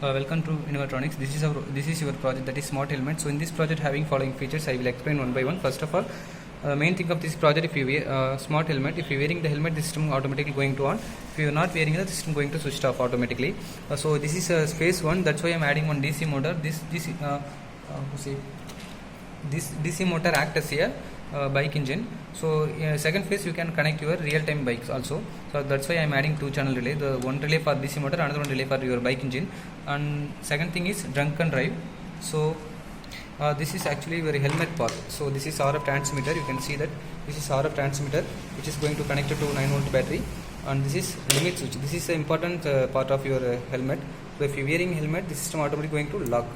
Welcome to Innovatronics. This is your project, that is smart helmet. So in this project having following features, I will explain one by one. First of all, main thing of this project, if you wear smart helmet, if you wearing the helmet, the system automatically going to on. If you are not wearing it, the system going to switch off automatically. So this is phase 1. That's why I am adding one DC motor. This DC motor acts as a bike engine. So second phase you can connect your real-time bikes also. So that's why I am adding 2-channel relay. The one relay for DC motor, another one relay for your bike engine. And second thing is drunken drive. So this is actually your helmet part. So this is RF transmitter. You can see that this is RF transmitter, which is going to connect it to 9-volt battery. And this is limit switch. This is the important part of your helmet. So if you are wearing helmet, the system automatically going to lock.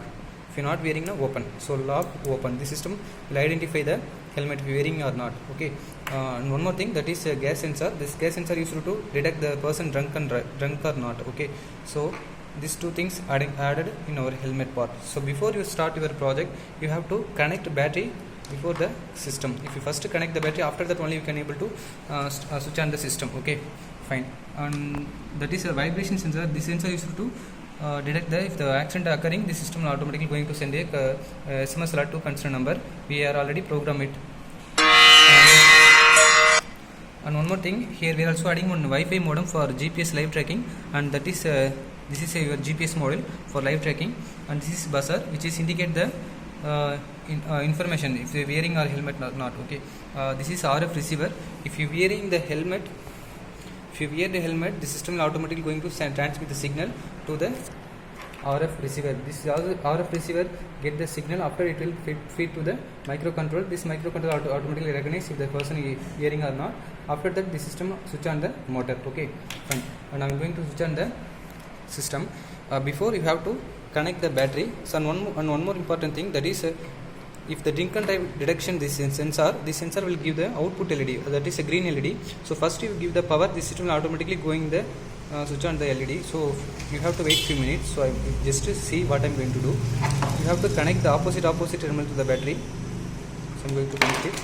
If you are not wearing, open. So lock, open. The system will identify the helmet if you are wearing or not. Okay. And one more thing, that is a gas sensor. This gas sensor used to detect the person drunk or not. Okay. So these two things added in our helmet part. So before you start your project, you have to connect battery before the system. If you first connect the battery, after that only you can able to switch on the system. Okay, fine. And that is a vibration sensor. This sensor used to detect if the accident occurring, the system will automatically going to send a SMS alert to concerned number. We are already programmed it. And one more thing, here we are also adding one Wi-Fi modem for GPS live tracking, and that is this is your GPS model for live tracking, and this is buzzer, which is indicate the information if you are wearing our helmet or not. Okay, this is RF receiver. If you are wearing the helmet, if you wear the helmet, the system will automatically going to transmit the signal to the RF receiver. This RF receiver get the signal, after it will feed to the microcontroller. This microcontroller automatically recognize if the person is hearing or not. After that, the system switch on the motor. Okay, fine. And I am going to switch on the system. Before you have to connect the battery. So one more important thing, that is if the drunken drive detection this sensor will give the output LED, that is a green LED. So first you give the power, the system will automatically going the switch on the LED. So you have to wait few minutes. So I just to see what I am going to do. You have to connect the opposite terminal to the battery. So I am going to connect it.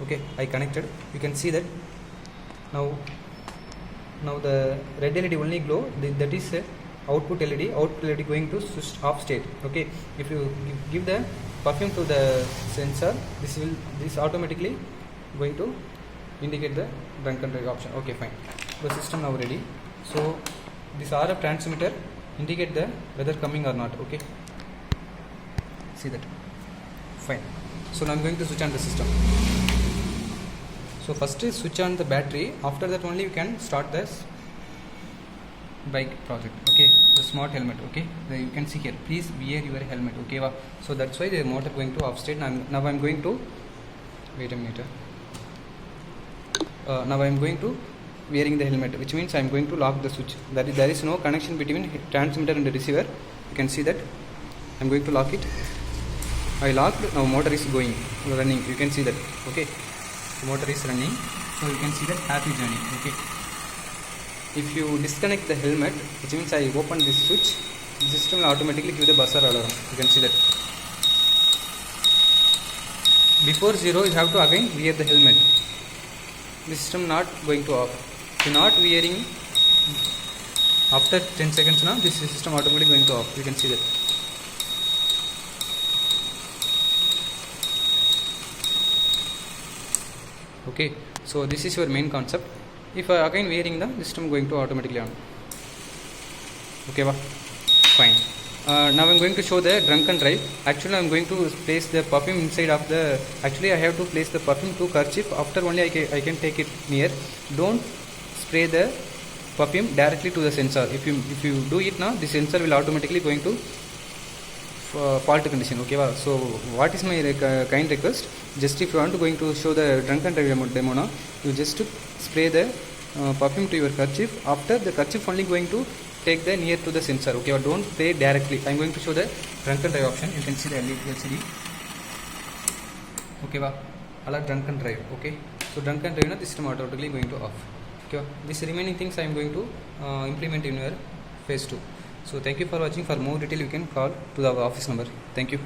Okay, I connected. You can see that now the red LED only glow. That is output LED. Output LED going to switch off state. Okay, if you give the perfume to the sensor, this automatically going to indicate the drunken drive option. Okay, fine. The system now ready. So this RF transmitter indicate the whether coming or not. Okay, see that. Fine. So now I am going to switch on the system. So first is switch on the battery. After that only you can start this bike project. Okay, the smart helmet. Okay, you can see here, please wear your helmet. Okay, so that's why the motor going to off state. Now I'm going to wait a minute. Now I'm going to wearing the helmet, which means I'm going to lock the switch. That is, there is no connection between transmitter and the receiver. You can see that I'm going to lock it. I locked. Now motor is going running. You can see that. Okay, the motor is running. So you can see that happy journey. Okay. If you disconnect the helmet, which means I open this switch, the system will automatically give the buzzer alarm. You can see that. Before 0, you have to again wear the helmet. The system not going to off. If you not wearing, after 10 seconds now, this system automatically going to off. You can see that. Okay, so this is your main concept. If I again wearing the system going to automatically on. Okay, fine. Now I am going to show the drunken drive. Actually I am going to place the perfume inside of the, actually I have to place the perfume to kerchief. After only I can take it near. Don't spray the perfume directly to the sensor. If you do it now, the sensor will automatically going to fault condition. Okay, so what is my kind request, just if you want to going to show the drunken drive demo now, you just spray the perfume to your kerchief. After the kerchief only going to take the near to the sensor. Okay, or don't spray directly. I am going to show the drunken drive option. You can see the LCD. Okay, alert drunken drive. Okay, so drunken drive now the system automatically going to off. Okay, these remaining things I am going to implement in your phase 2. So thank you for watching. For more detail you can call to the office number. Thank you.